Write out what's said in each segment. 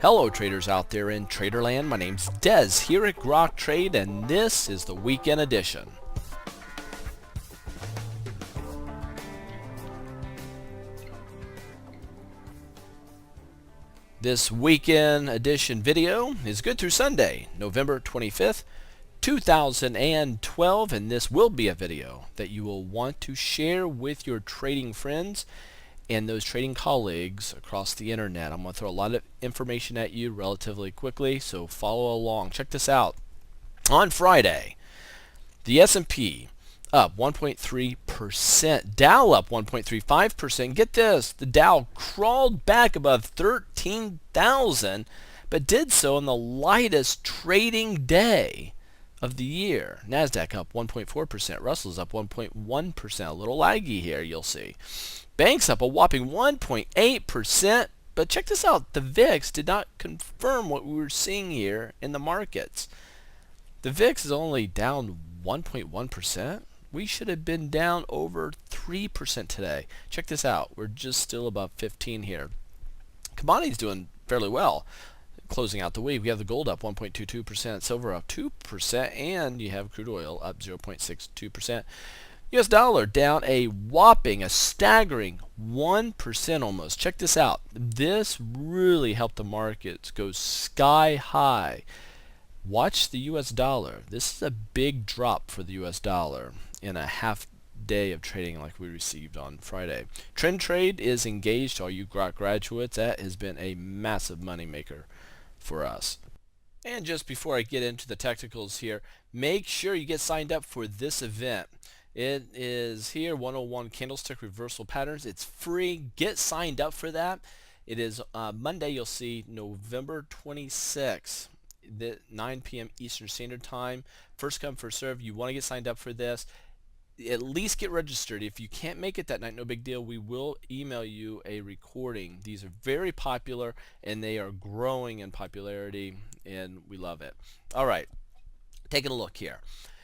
Hello traders out there in Traderland, my name's Dez here at Grok Trade and this is the weekend edition. This weekend edition video is good through Sunday, November 25th, 2012, and this will be a video that you will want to share with your trading friends and those trading colleagues across the internet. I'm going to throw a lot of information at you relatively quickly, so follow along. Check this out. On Friday, the S&P up 1.3%, Dow up 1.35%. Get this, the Dow crawled back above 13,000, but did so on the lightest trading day of the year. Nasdaq up 1.4%, Russell's up 1.1%, a little laggy here, you'll see. Banks up a whopping 1.8%, but check this out, the VIX did not confirm what we were seeing here in the markets. The VIX is only down 1.1%. We should have been down over 3% today. Check this out, we're just still above 15 here. Commodities doing fairly well. Closing out the week, we have the gold up 1.22%, silver up 2%, and you have crude oil up 0.62%. US dollar down a whopping, a staggering 1% almost. Check this out. This really helped the markets go sky high. Watch the US dollar. This is a big drop for the US dollar in a half day of trading like we received on Friday. Trend trade is engaged, all you Grok graduates. That has been a massive money maker for us. And just before I get into the technicals here, make sure you get signed up for this event. It is here, 101 Candlestick Reversal Patterns. It's free. Get signed up for that. It is Monday, you'll see November 26th, 9 p.m. Eastern Standard Time. First come, first serve. You want to get signed up for this. At least get registered. If you can't make it that night, no big deal. We will email you a recording. These are very popular, and they are growing in popularity, and we love it. All right, taking a look here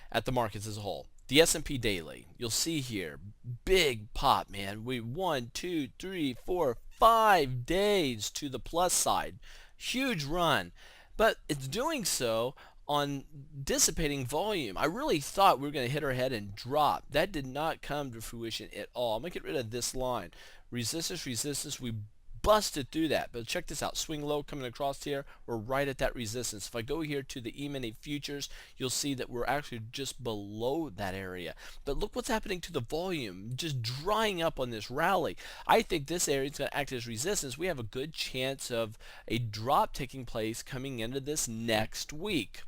at the markets as a whole. The S&P daily, you'll see here, big pop, man. We 1, 2, 3, 4, 5 days to the plus side. Huge run, but it's doing so on dissipating volume. I really thought we were going to hit our head and drop. That did not come to fruition at all. I'm going to get rid of this line. Resistance, resistance. We busted through that, but check this out. Swing low coming across here. We're right at that resistance. If I go here to the E-mini futures, you'll see that we're actually just below that area. But look what's happening to the volume, just drying up on this rally. I think this area is going to act as resistance. We have a good chance of a drop taking place coming into this next week.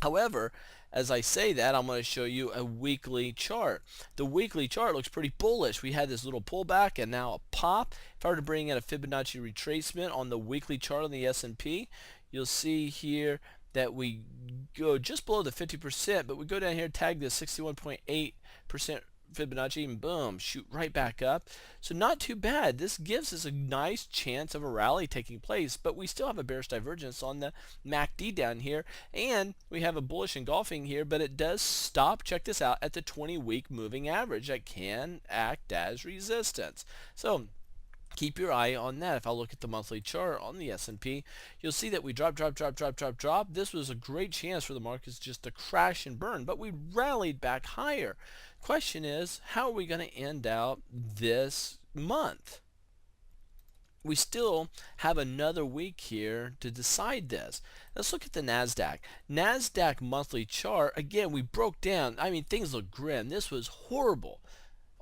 However, as I say that, I'm going to show you a weekly chart. The weekly chart looks pretty bullish. We had this little pullback and now a pop. If I were to bring in a Fibonacci retracement on the weekly chart on the S&P, you'll see here that we go just below the 50%, but we go down here, tag this 61.8% Fibonacci, and boom, shoot right back up. So not too bad. This gives us a nice chance of a rally taking place, but we still have a bearish divergence on the MACD down here, and we have a bullish engulfing here, but it does stop, check this out, at the 20-week moving average that can act as resistance. So keep your eye on that. If I look at the monthly chart on the S&P, you'll see that we drop. This was a great chance for the markets just to crash and burn, but we rallied back higher. Question is, how are we going to end out this month? We still have another week here to decide this. Let's look at the NASDAQ. NASDAQ monthly chart, again, we broke down. I mean, things look grim. This was horrible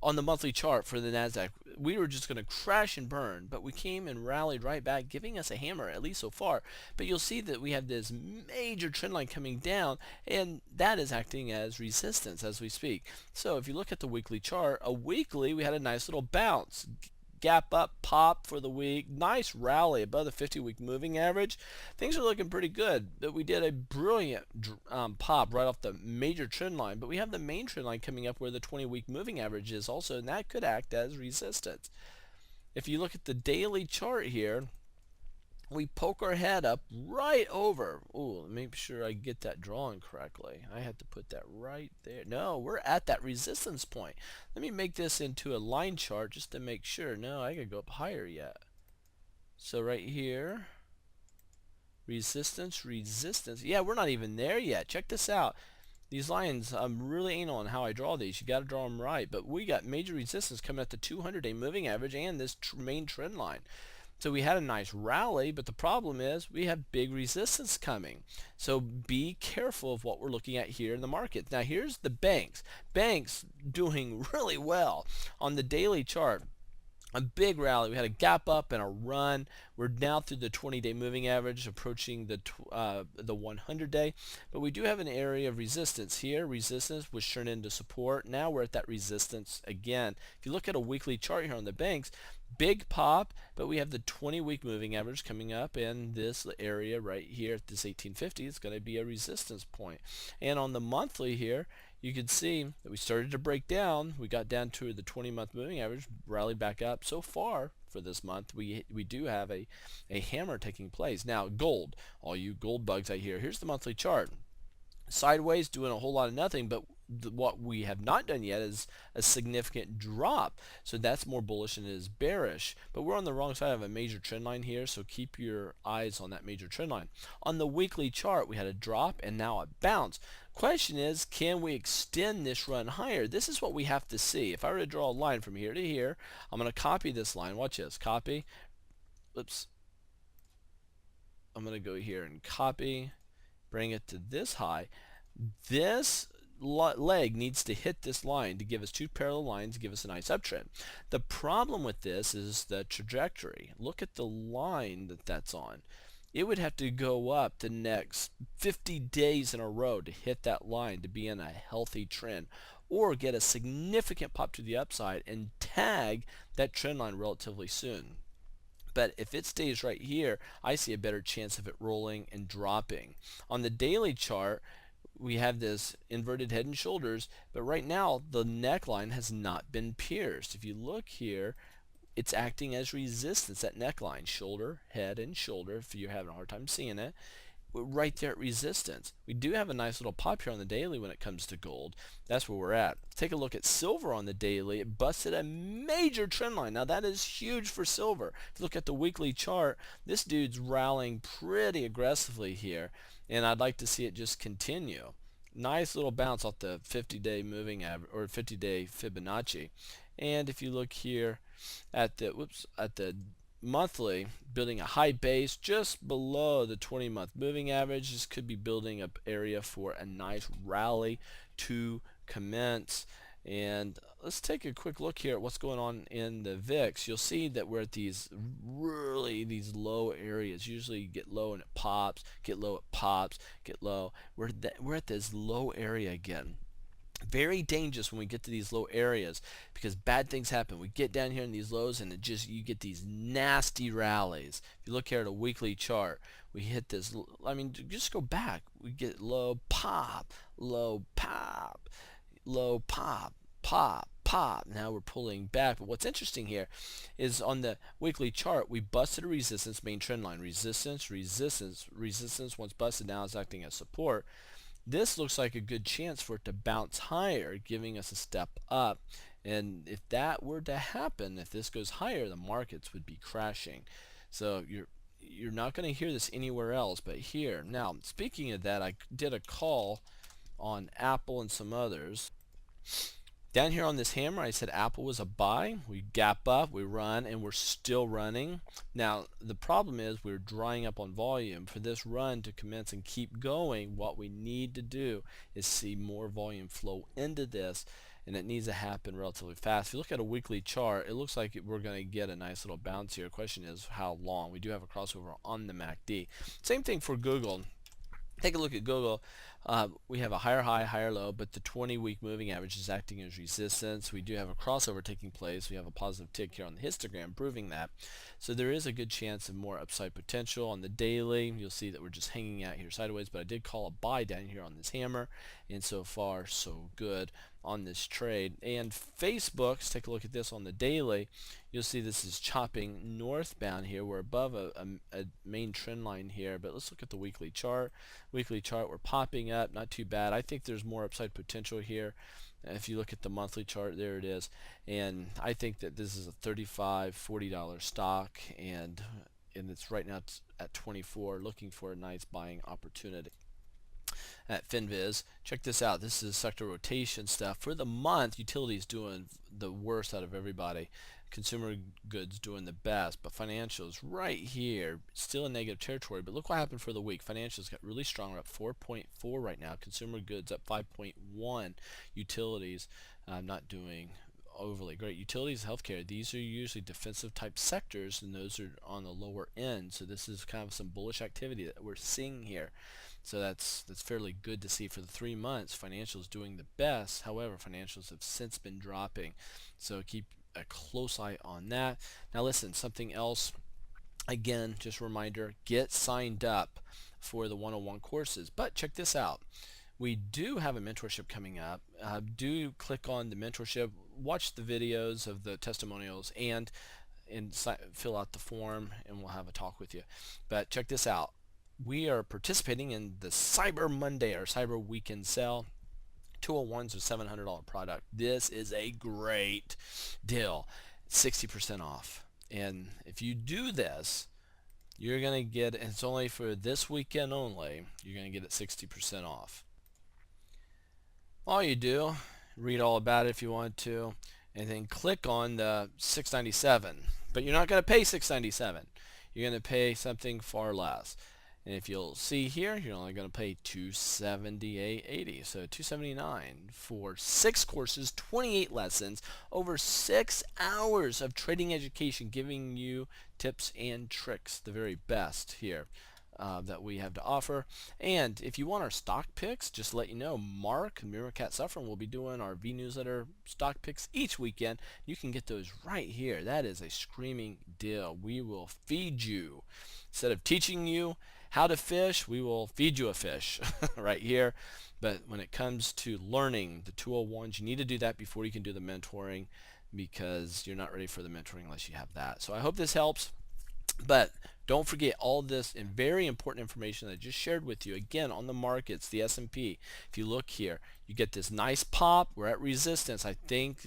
on the monthly chart for the NASDAQ. We were just going to crash and burn, but we came and rallied right back, giving us a hammer, at least so far. But you'll see that we have this major trend line coming down, and that is acting as resistance as we speak. So if you look at the weekly chart, we had a nice little bounce. Gap up, pop for the week, nice rally above the 50-week moving average. Things are looking pretty good. But we did a brilliant pop right off the major trend line, but we have the main trend line coming up where the 20-week moving average is also, and that could act as resistance. If you look at the daily chart here, we poke our head up right over. Ooh, make sure I get that drawing correctly. I had to put that right there. No, we're at that resistance point. Let me make this into a line chart just to make sure. No, I gotta go up higher yet. So right here, resistance, resistance. Yeah, we're not even there yet. Check this out. These lines, I'm really anal on how I draw these. You got to draw them right. But we got major resistance coming at the 200-day moving average and this main trend line. So we had a nice rally, but the problem is we have big resistance coming. So be careful of what we're looking at here in the market. Now here's the banks. Banks doing really well on the daily chart. A big rally. We had a gap up and a run. We're now through the 20-day moving average, approaching the 100-day. But we do have an area of resistance here. Resistance was turned into support. Now we're at that resistance again. If you look at a weekly chart here on the banks, big pop, but we have the 20-week moving average coming up, and this area right here at this 1850 is going to be a resistance point. And on the monthly here, you can see that we started to break down. We got down to the 20-month moving average, rallied back up. So far for this month, we do have a hammer taking place. Now gold, all you gold bugs out here, here's the monthly chart. Sideways, doing a whole lot of nothing, but what we have not done yet is a significant drop. So that's more bullish than it is bearish. But we're on the wrong side of a major trend line here, so keep your eyes on that major trend line. On the weekly chart, we had a drop and now a bounce. Question is, can we extend this run higher? This is what we have to see. If I were to draw a line from here to here, I'm going to copy this line. Watch this. Copy. Oops. I'm going to go here and copy, bring it to this high. This leg needs to hit this line to give us two parallel lines, give us a nice uptrend. The problem with this is the trajectory. Look at the line that that's on. It would have to go up the next 50 days in a row to hit that line to be in a healthy trend, or get a significant pop to the upside and tag that trend line relatively soon. But if it stays right here, I see a better chance of it rolling and dropping. On the daily chart, we have this inverted head and shoulders, but right now the neckline has not been pierced. If you look here, it's acting as resistance, that neckline, shoulder, head, and shoulder, if you're having a hard time seeing it. Right there at resistance. We do have a nice little pop here on the daily when it comes to gold. That's where we're at. Take a look at silver on the daily. It busted a major trend line. Now that is huge for silver. If you look at the weekly chart, this dude's rallying pretty aggressively here, and I'd like to see it just continue. Nice little bounce off the 50-day moving average or 50-day Fibonacci. And if you look here at the monthly, building a high base just below the 20-month moving average. This could be building up area for a nice rally to commence. And let's take a quick look here at what's going on in the VIX. You'll see that we're at these low areas. Usually you get low and it pops, get low, it pops, get low. We're at this low area again. Very dangerous when we get to these low areas, because bad things happen. We get down here in these lows and you get these nasty rallies. If you look here at a weekly chart, we hit this, I mean, just go back. We get low, pop, low, pop, low, pop, pop, pop. Now we're pulling back. But what's interesting here is on the weekly chart, we busted a resistance main trend line. Resistance, resistance, resistance. Once busted, now it's acting as support. This looks like a good chance for it to bounce higher, giving us a step up. And if that were to happen, if this goes higher, the markets would be crashing. So you're not going to hear this anywhere else but here. Now, speaking of that, I did a call on Apple and some others. Down here on this hammer, I said Apple was a buy. We gap up, we run, and we're still running. Now, the problem is we're drying up on volume. For this run to commence and keep going, what we need to do is see more volume flow into this, and it needs to happen relatively fast. If you look at a weekly chart, it looks like we're going to get a nice little bounce here. The question is how long. We do have a crossover on the MACD. Same thing for Google. Take a look at Google. We have a higher high, higher low, but the 20-week moving average is acting as resistance. We do have a crossover taking place. We have a positive tick here on the histogram proving that. So there is a good chance of more upside potential. On the daily, you'll see that we're just hanging out here sideways, but I did call a buy down here on this hammer, and so far so good on this trade. And Facebook, let's take a look at this on the daily. You'll see this is chopping northbound here. We're above a main trend line here, but let's look at the weekly chart. Weekly chart, we're popping up, not too bad. I think there's more upside potential here. If you look at the monthly chart, there it is. And I think that this is a $35, $40 stock, and and it's right now at 24, looking for a nice buying opportunity. At FinViz, check this out. This is sector rotation stuff. For the month, utilities doing the worst out of everybody. Consumer goods doing the best, but financials right here, still in negative territory. But look what happened for the week. Financials got really strong. We're up 4.4 right now. Consumer goods up 5.1. Utilities not doing overly great. Utilities, healthcare, these are usually defensive type sectors, and those are on the lower end. So this is kind of some bullish activity that we're seeing here. So that's fairly good to see. For the 3 months, financials doing the best. However, financials have since been dropping. So keep a close eye on that. Now listen, something else, again, just a reminder, get signed up for the 101 courses. But check this out. We do have a mentorship coming up. Do click on the mentorship, watch the videos of the testimonials, and fill out the form, and we'll have a talk with you. But check this out. We are participating in the Cyber Monday or Cyber Weekend sale. 201's a $700 product. This is a great deal. 60% off. And if you do this, you're going to get, and it's only for this weekend only, you're going to get it 60% off. All you do, read all about it if you want to, and then click on the $697. But you're not going to pay $697. You're going to pay something far less. And if you'll see here, you're only going to pay $278.80, so $279 for 6 courses, 28 lessons, over 6 hours of trading education, giving you tips and tricks, the very best here that we have to offer. And if you want our stock picks, just to let you know, Mark and Meerkat Suffering will be doing our V-Newsletter stock picks each weekend. You can get those right here. That is a screaming deal. We will feed you. Instead of teaching you how to fish, we will feed you a fish right here. But when it comes to learning the 201s, you need to do that before you can do the mentoring, because you're not ready for the mentoring unless you have that. So I hope this helps. But don't forget all this and very important information that I just shared with you. Again, on the markets, the S&P, if you look here, you get this nice pop. We're at resistance. I think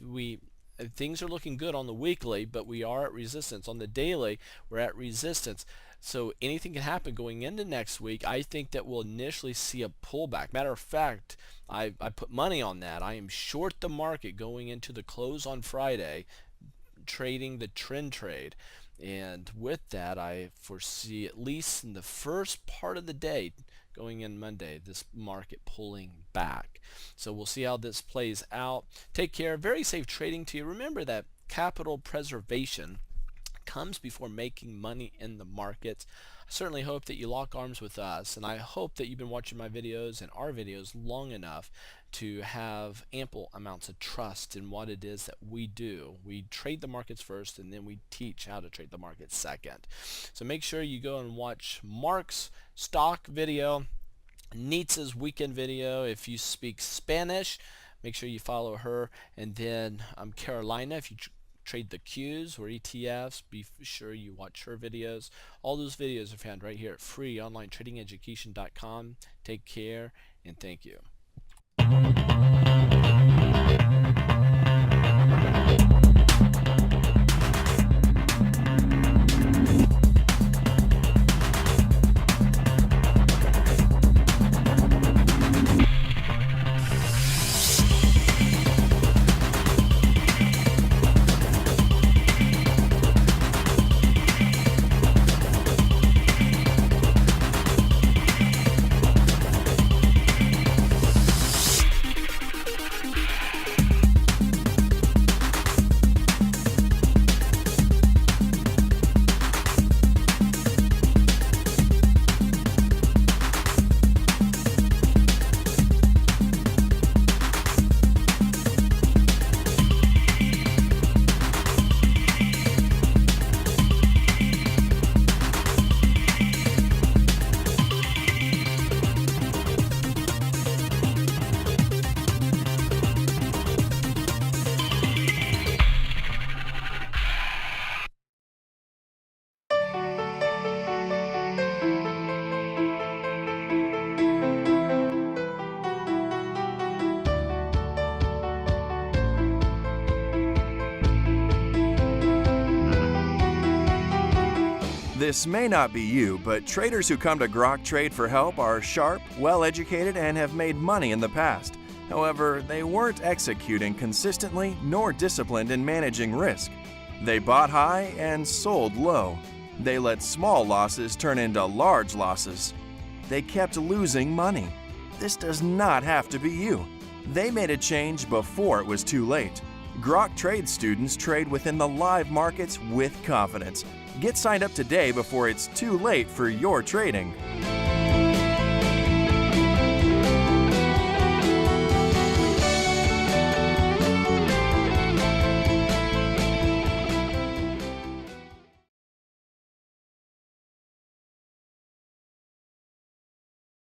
things are looking good on the weekly, but we are at resistance. On the daily, we're at resistance. So anything can happen going into next week. I think that we'll initially see a pullback. Matter of fact, I put money on that. I am short the market going into the close on Friday, trading the trend trade. And with that, I foresee, at least in the first part of the day, going in Monday, this market pulling back. So we'll see how this plays out. Take care. Very safe trading to you. Remember that capital preservation comes before making money in the markets. I certainly hope that you lock arms with us, and I hope that you've been watching my videos and our videos long enough to have ample amounts of trust in what it is that we do. We trade the markets first, and then we teach how to trade the markets second. So make sure you go and watch Mark's stock video, Nietzsche's weekend video. If you speak Spanish, make sure you follow her. And then Carolina, if you trade the Qs or ETFs, be sure you watch her videos. All those videos are found right here at freeonlinetradingeducation.com. Take care, and thank you. This may not be you, but traders who come to Grok Trade for help are sharp, well-educated, and have made money in the past. However, they weren't executing consistently nor disciplined in managing risk. They bought high and sold low. They let small losses turn into large losses. They kept losing money. This does not have to be you. They made a change before it was too late. Grok Trade students trade within the live markets with confidence. Get signed up today before it's too late for your trading.